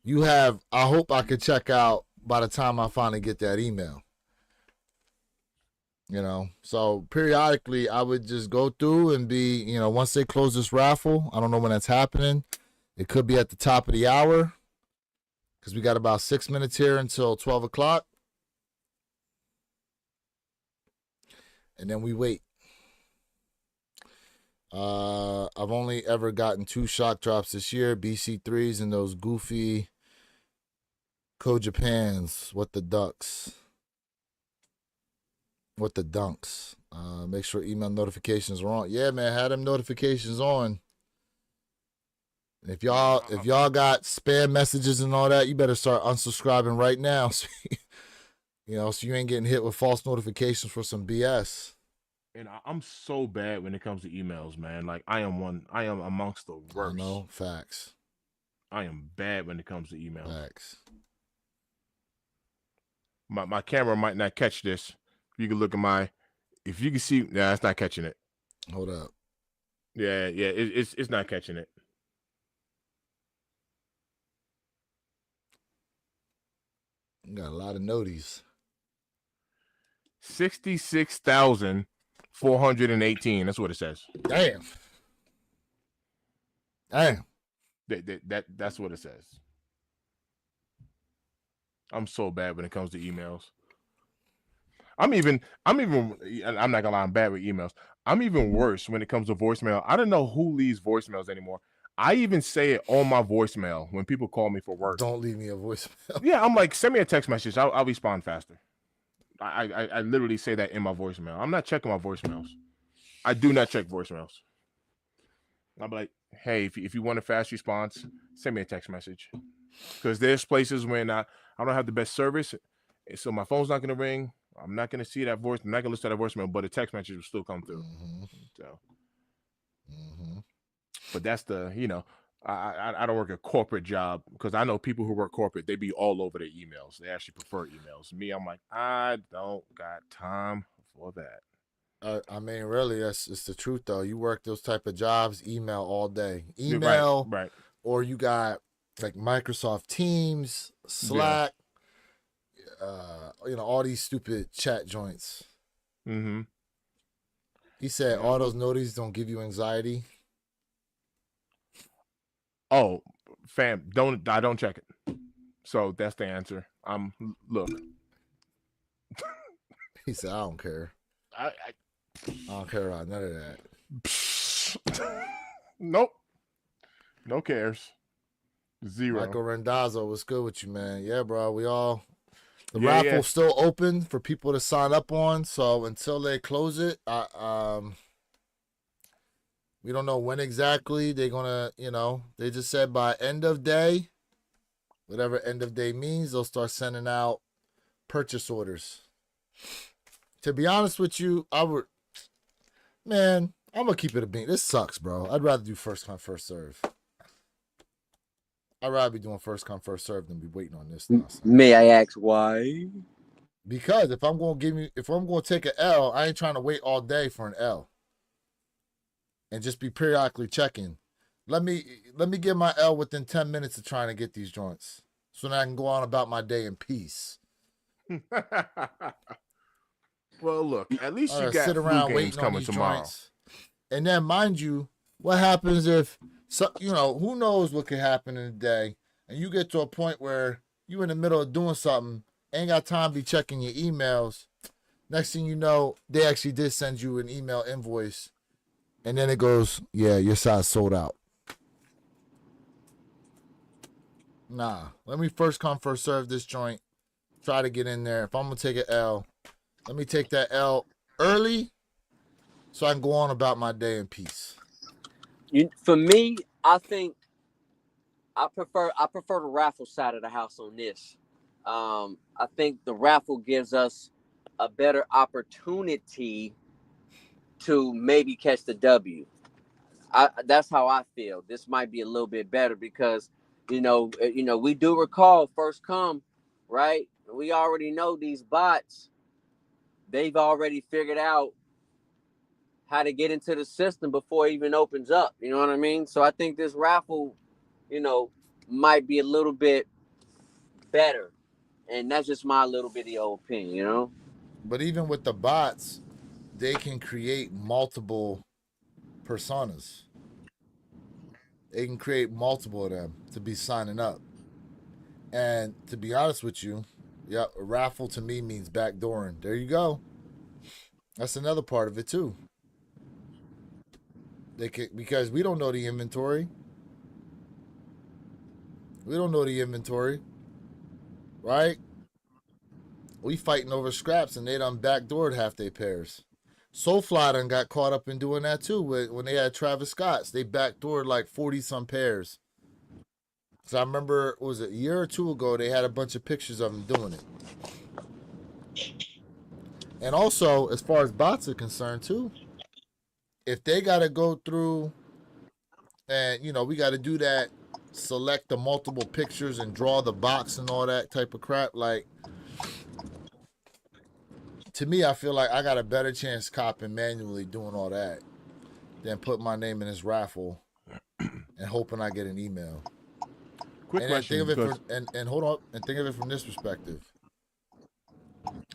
You have, I hope I could check out by the time I finally get that email. You know, so periodically I would just go through and be, you know, once they close this raffle, I don't know when that's happening. It could be at the top of the hour because we got about 6 minutes here until 12 o'clock. And then we wait. I've only ever gotten 2 shock drops this year, BC3s and those goofy Code Japans. What the dunks. Make sure email notifications are on. Yeah, man, had them notifications on. If y'all got spam messages and all that, you better start unsubscribing right now. You know, so you ain't getting hit with false notifications for some BS. And I'm so bad when it comes to emails, man. Like I am amongst the I worst. know, facts. I am bad when it comes to emails. Facts. My camera might not catch this. You can look at if you can see, nah, it's not catching it. Hold up. Yeah, it's not catching it. You got a lot of noties. 66,418. That's what it says. Damn. Damn. That's what it says. I'm so bad when it comes to emails. I'm not gonna lie, I'm bad with emails. I'm even worse when it comes to voicemail. I don't know who leaves voicemails anymore. I even say it on my voicemail when people call me for work. Don't leave me a voicemail. Yeah, I'm like, send me a text message. I'll respond faster. I literally say that in my voicemail. I'm not checking my voicemails. I do not check voicemails. I'm like, hey, if you want a fast response, send me a text message. Because there's places when I don't have the best service, so my phone's not gonna ring. I'm not gonna see that voice. I'm not gonna listen to that voicemail, but a text message will still come through. Mm-hmm. So, Mm-hmm. but that's I don't work a corporate job because I know people who work corporate, they be all over their emails. They actually prefer emails. Me, I'm like, I don't got time for that. I mean, really, it's the truth though. You work those type of jobs, email all day, email, right. Or you got like Microsoft Teams, Slack, all these stupid chat joints. Mm-hmm. He said all those notices don't give you anxiety. Oh, fam, I don't check it. So that's the answer. Look. He said, I don't care. I don't care about none of that. Nope. No cares. Zero. Michael Rendazzo, what's good with you, man? Yeah, bro. The raffle's still open for people to sign up on. So until they close it, we don't know when exactly they're gonna, they just said by end of day, whatever end of day means, they'll start sending out purchase orders. To be honest with you, I'm gonna keep it a bean. This sucks, bro. I'd rather do first come, first serve. I'd rather be doing first come, first serve than be waiting on this nonsense. May I ask why? Because if I'm gonna take an L, I ain't trying to wait all day for an L. And just be periodically checking. Let me get my L within 10 minutes of trying to get these joints. So that I can go on about my day in peace. Well, look, at least you got sit around games waiting coming on these tomorrow. Joints. And then, mind you, what happens if, who knows what could happen in a day, and you get to a point where you in the middle of doing something, ain't got time to be checking your emails. Next thing you know, they actually did send you an email invoice, and then it goes, yeah, your size sold out. Nah, let me first come, first serve this joint. Try to get in there. If I'm going to take an L, let me take that L early so I can go on about my day in peace. For me, I think I prefer the raffle side of the house on this. I think the raffle gives us a better opportunity to maybe catch the W. That's how I feel. This might be a little bit better because we do recall first come, right? We already know these bots. They've already figured out how to get into the system before it even opens up. You know what I mean? So I think this raffle, might be a little bit better. And that's just my little bitty old opinion, But even with the bots, they can create multiple personas. They can create multiple of them to be signing up. And to be honest with you, a raffle to me means backdooring. There you go. That's another part of it too. Because we don't know the inventory. We don't know the inventory. Right? We fighting over scraps and they done backdoored half their pairs. Soulfly done got caught up in doing that too when they had Travis Scott's. They backdoored like 40-some pairs. So I remember, was it a year or two ago, they had a bunch of pictures of them doing it. And also, as far as bots are concerned too, if they got to go through and, we got to do that, select the multiple pictures and draw the box and all that type of crap, like, to me, I feel like I got a better chance copping manually doing all that than put my name in this raffle and hoping I get an email. Quick And question. think of it and hold on, and think of it from this perspective.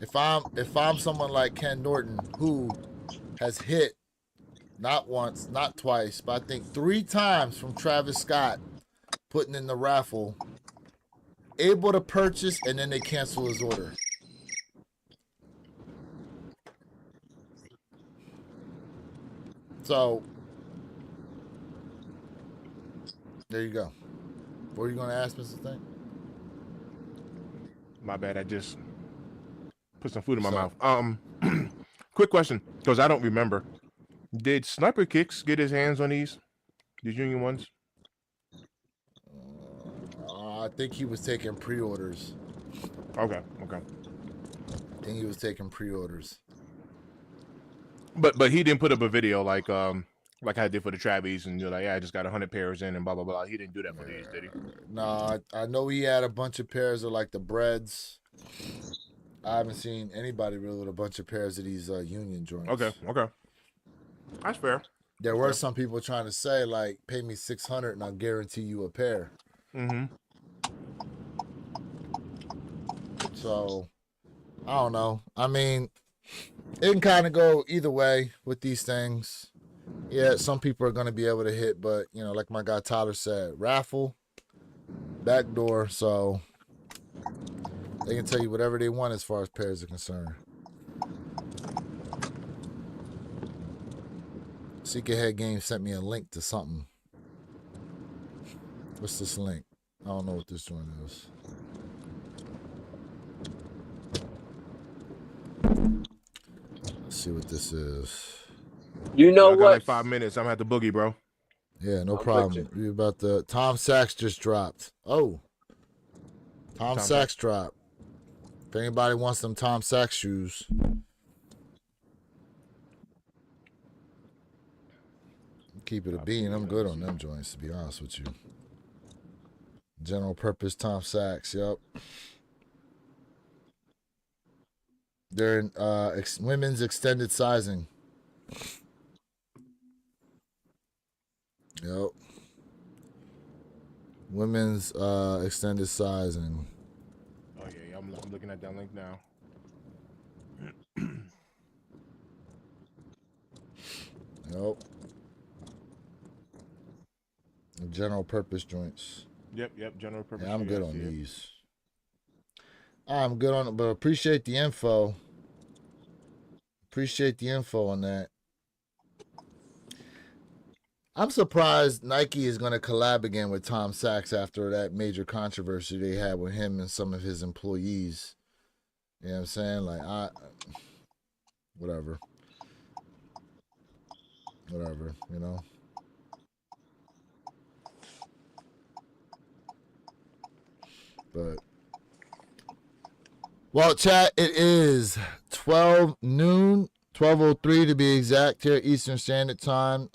If I'm someone like Ken Norton who has hit not once, not twice, but I think 3 times from Travis Scott putting in the raffle, able to purchase, and then they cancel his order. So there you go. What are you going to ask, Mr. Thing? My bad. I just put some food in my mouth. Quick question, because I don't remember. Did Sniper Kicks get his hands on these union ones? I think he was taking pre-orders. Okay. I think he was taking pre-orders. But he didn't put up a video like I did for the Travis, and you're like, yeah, I just got 100 pairs in and blah blah blah. He didn't do that for these, did he? No, I know he had a bunch of pairs of like the breads. I haven't seen anybody really with a bunch of pairs of these union joints. Okay, that's fair. There were some people trying to say like, pay me $600 and I'll guarantee you a pair. Mm-hmm. So I don't know. I mean, it can kind of go either way with these things. Yeah, some people are going to be able to hit, but, like my guy Tyler said, raffle, backdoor, so they can tell you whatever they want as far as pairs are concerned. Secret Head Games sent me a link to something. What's this link? I don't know what this one is. Let's see what this is. You know I got what? like 5 minutes. I'm at the boogie, bro. Yeah, no problem. You about the Tom Sachs just dropped. Oh, Tom Sachs dropped. If anybody wants them Tom Sachs shoes, keep it a bean. I'm good on them joints, to be honest with you. General purpose Tom Sachs. Yep. They're in women's extended sizing. Yep. Women's extended sizing. Oh yeah, I'm looking at that link now. Yep. General purpose joints. Yep, general purpose. Yeah, I'm good on these. I'm good on it, but appreciate the info. Appreciate the info on that. I'm surprised Nike is going to collab again with Tom Sachs after that major controversy they had with him and some of his employees. You know what I'm saying? Like, whatever, you know? But, well, chat, it is 12 noon, 12:03 to be exact here, Eastern Standard Time.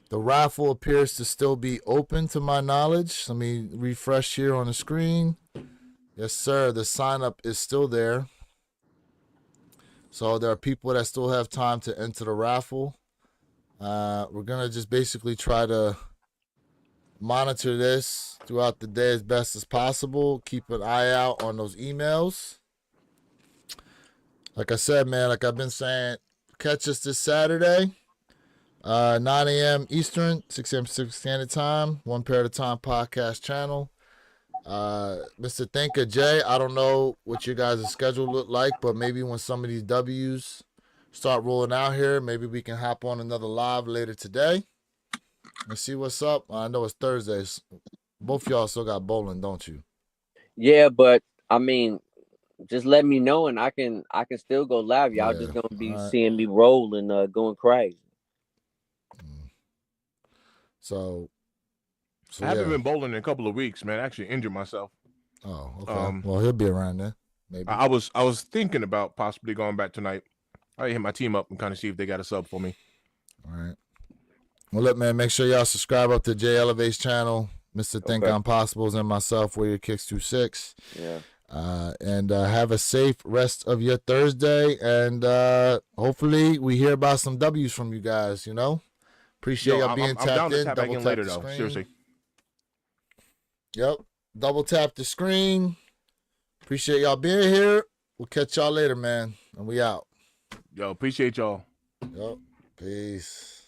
The raffle appears to still be open to my knowledge. Let me refresh here on the screen. Yes, sir. The sign up is still there. So there are people that still have time to enter the raffle. We're going to just basically try to monitor this throughout the day as best as possible. Keep an eye out on those emails. Like I said, man, like I've been saying, catch us this Saturday. 9 a.m. Eastern, 6 a.m. Pacific Standard Time, One Pair at a Time podcast channel. Mr. Thinker Jay, I don't know what your guys' schedule look like, but maybe when some of these W's start rolling out here, maybe we can hop on another live later today and see what's up. I know it's Thursdays. Both of y'all still got bowling, don't you? Yeah, but I mean, just let me know and I can still go live. Y'all just gonna be seeing me roll and going crazy. So I haven't been bowling in a couple of weeks, man. I actually injured myself. Oh, okay. Well, he'll be around then. maybe. I was thinking about possibly going back tonight. I hit my team up and kind of see if they got a sub for me. All right. Well, look, man, make sure y'all subscribe up to Jay Elevate's channel, Mr. Think Okay. Impossibles, and myself, Warrior Kicks 26. Yeah. And have a safe rest of your Thursday. And hopefully we hear about some W's from you guys, you know? Appreciate y'all being I'm tapped down to in. tap back Double in tap later the though. screen. Seriously. Yep. Double tap the screen. Appreciate y'all being here. We'll catch y'all later, man. And we out. Yo, appreciate y'all. Yep. Peace.